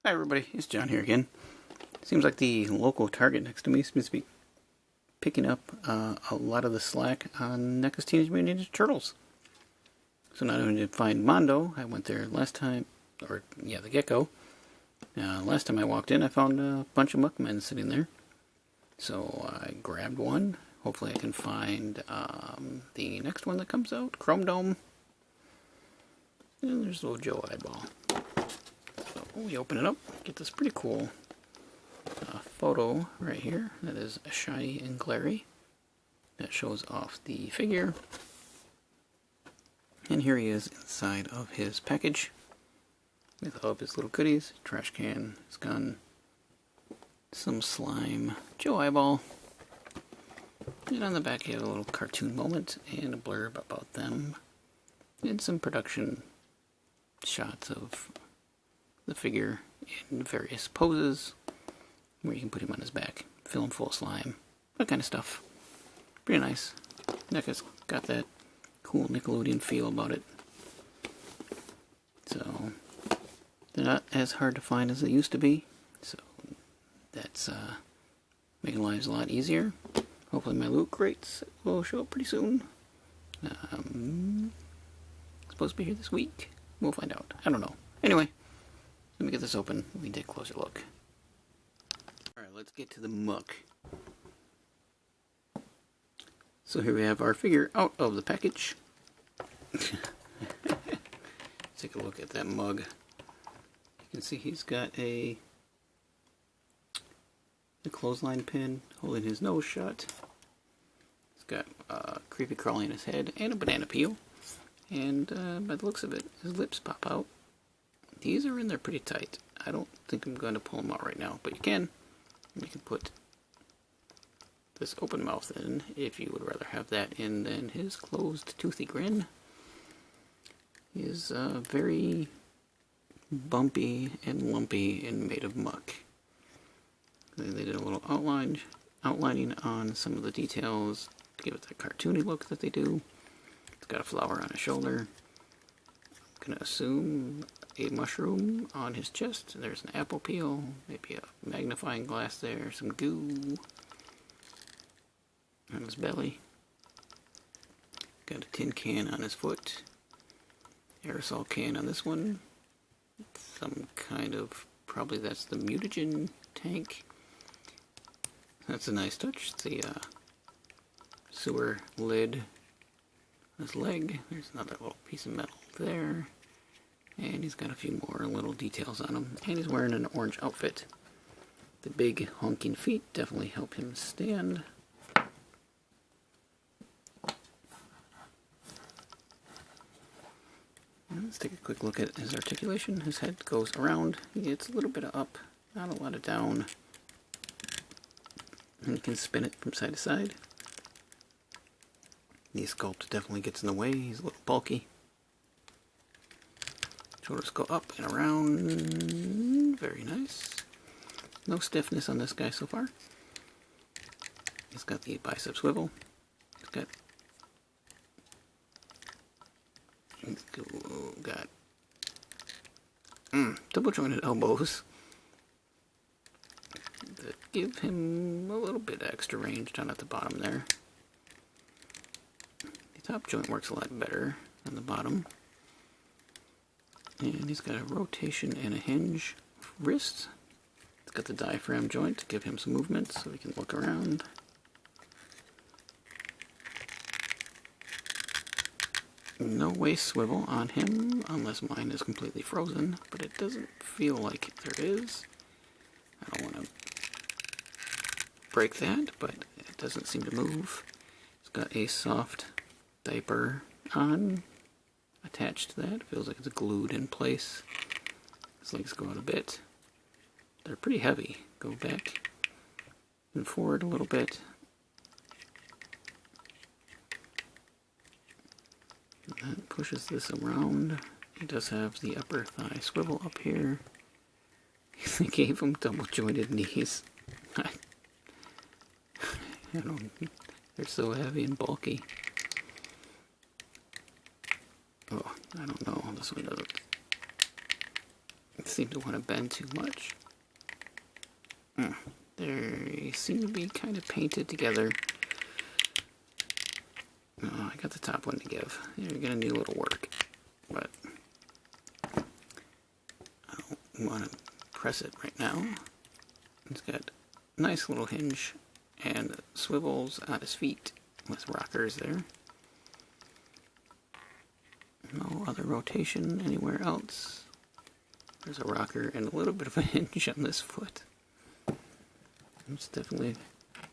Hi everybody, it's John here again. Seems like the local Target next to me seems to be picking up a lot of the slack on NECA's Teenage Mutant Ninja Turtles. So not only did I find Mondo, I went there last time, or yeah, the Gecko. Last time I walked in, I found a bunch of MUCKMAN sitting there. So I grabbed one. Hopefully I can find the next one that comes out, Chrome Dome. And there's little Joe Eyeball. So we open it up, get this pretty cool photo right here that is shiny and glary. That shows off the figure. And here he is inside of his package with all of his little goodies, trash can, his gun, some slime, Joe Eyeball. And on the back he had a little cartoon moment and a blurb about them. And some production shots of the figure in various poses where you can put him on his back, fill him full of slime, that kind of stuff. Pretty nice. NECA's got that cool Nickelodeon feel about it. So they're not as hard to find as they used to be, so that's making lives a lot easier. Hopefully my loot crates will show up pretty soon. Supposed to be here this week. We'll find out. I don't know. Anyway, let me get this open. We can take a closer look. Alright, let's get to the muck. So here we have our figure out of the package. Take a look at that mug. You can see he's got a clothesline pin holding his nose shut. He's got creepy crawly in his head and a banana peel. And by the looks of it, his lips pop out. These are in there pretty tight. I don't think I'm going to pull them out right now, but you can. You can put this open mouth in if you would rather have that in than his closed toothy grin. He is very bumpy and lumpy and made of muck. They did a little outlining on some of the details to give it that cartoony look that they do. It's got a flower on his shoulder. I'm going to assume a mushroom on his chest. There's an apple peel, maybe a magnifying glass there, some goo on his belly. Got a tin can on his foot. Aerosol can on this one. Some kind of, probably that's the mutagen tank. That's a nice touch. It's the sewer lid on his leg. There's another little piece of metal there. And he's got a few more little details on him. And he's wearing an orange outfit. The big honking feet definitely help him stand. Let's take a quick look at his articulation. His head goes around. It's a little bit of up, not a lot of down. And you can spin it from side to side. The sculpt definitely gets in the way. He's a little bulky. Shoulders go up and around. Very nice. No stiffness on this guy so far. He's got the bicep swivel. He's got double jointed elbows that give him a little bit extra range down at the bottom there. The top joint works a lot better than the bottom. And he's got a rotation and a hinge wrist. He's got the diaphragm joint to give him some movement so he can look around. No waist swivel on him, unless mine is completely frozen, but it doesn't feel like there is. I don't want to break that, but it doesn't seem to move. He's got a soft diaper on, attached to that. Feels like it's glued in place. His legs go out a bit. They're pretty heavy. Go back and forward a little bit. And that pushes this around. He does have the upper thigh swivel up here. They gave him double jointed knees. I don't, they're so heavy and bulky. Oh, I don't know. This one doesn't seem to want to bend too much. They seem to be kind of painted together. Oh, I got the top one to give. You're gonna need a little work, but I don't want to press it right now. It's got a nice little hinge and swivels on his feet with rockers there. No other rotation anywhere else. There's a rocker and a little bit of a hinge on this foot. Which definitely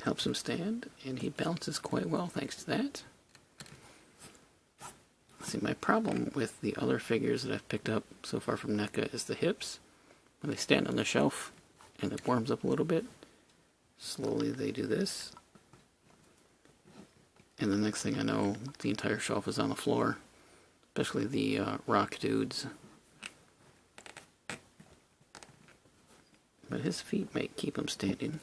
helps him stand, and he balances quite well thanks to that. See, my problem with the other figures that I've picked up so far from NECA is the hips. When they stand on the shelf and it warms up a little bit, slowly they do this. And the next thing I know, the entire shelf is on the floor, especially the rock dudes. But his feet might keep him standing.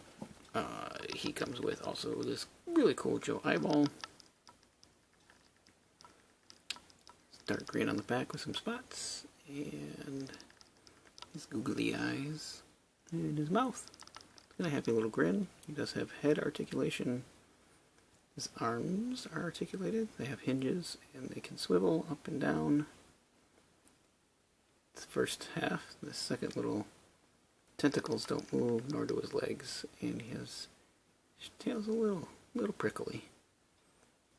He comes with also this really cool Joe eyeball. Dark green on the back with some spots. And his googly eyes. And his mouth. He's got a happy little grin. He does have head articulation. His arms are articulated. They have hinges and they can swivel up and down. The first half, the second little tentacles don't move, nor do his legs, and his tail's a little prickly.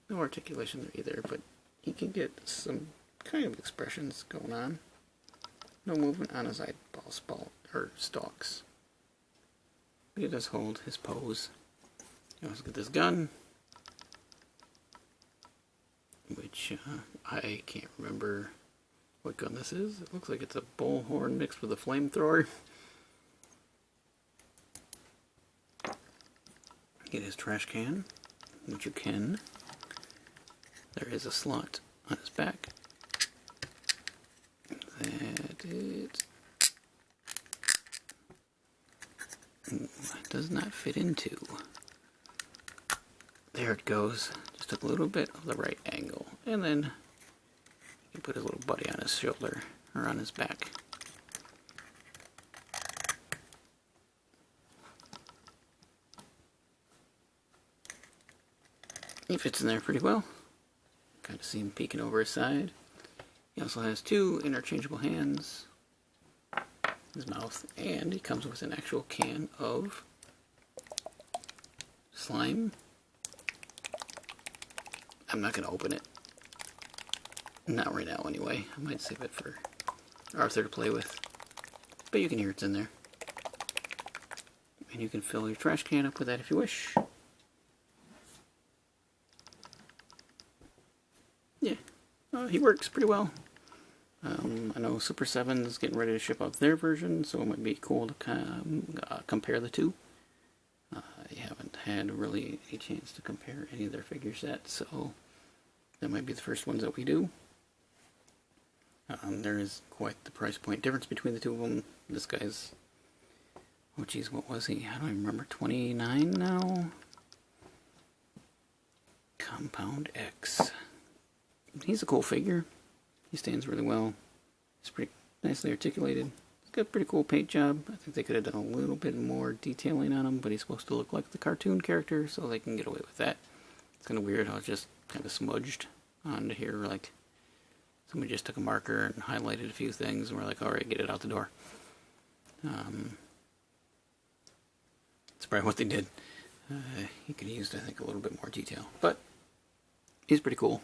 No articulation there either, but he can get some kind of expressions going on. No movement on his eyeball stalks. But he does hold his pose. Let's get this gun, which I can't remember what gun this is. It looks like it's a bullhorn mixed with a flamethrower. Get his trash can, which you can. There is a slot on his back that it does not fit into. There it goes. Just a little bit of the right angle. And then you put his little buddy on his shoulder, or on his back. He fits in there pretty well. Kind of see him peeking over his side. He also has two interchangeable hands, his mouth, and he comes with an actual can of slime. I'm not going to open it. Not right now anyway. I might save it for Arthur to play with. But you can hear it's in there. And you can fill your trash can up with that if you wish. Yeah, he works pretty well. I know Super 7 is getting ready to ship out their version, so it might be cool to compare the two. I haven't had really a chance to compare any of their figures yet, so that might be the first ones that we do. There is quite the price point difference between the two of them. This guy's, oh geez, what was he? I don't even remember, 29 now? Compound X. He's a cool figure. He stands really well. He's pretty nicely articulated. He's got a pretty cool paint job. I think they could have done a little bit more detailing on him, but he's supposed to look like the cartoon character, so they can get away with that. It's kind of weird how it's just kind of smudged onto here, like somebody just took a marker and highlighted a few things, and we're like, alright, get it out the door. That's probably what they did. He could have used, I think, a little bit more detail. But he's pretty cool.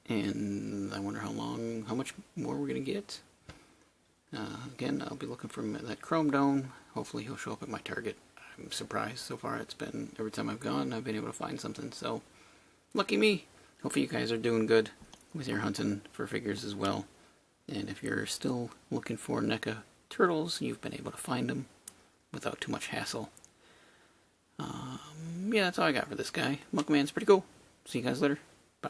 And I wonder how much more we're going to get. Again, I'll be looking for him at that Chrome Dome. Hopefully he'll show up at my Target. I'm surprised so far. It's been, every time I've gone, I've been able to find something. So, lucky me. Hopefully you guys are doing good with your hunting for figures as well. And if you're still looking for NECA turtles, you've been able to find them without too much hassle. Yeah, that's all I got for this guy. MUCKMAN's pretty cool. See you guys later. Bye.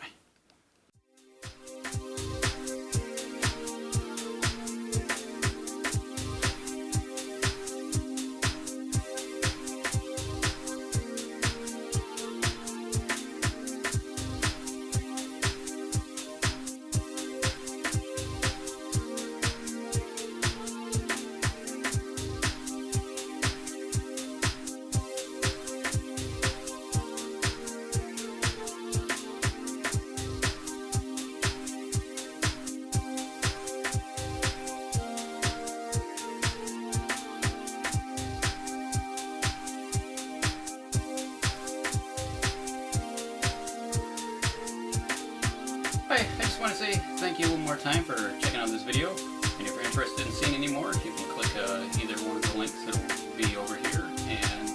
want to say thank you one more time for checking out this video. And if you're interested in seeing any more, you can click either one of the links that will be over here. And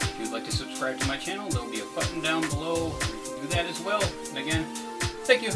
if you'd like to subscribe to my channel, there'll be a button down below. You can do that as well. And again, thank you.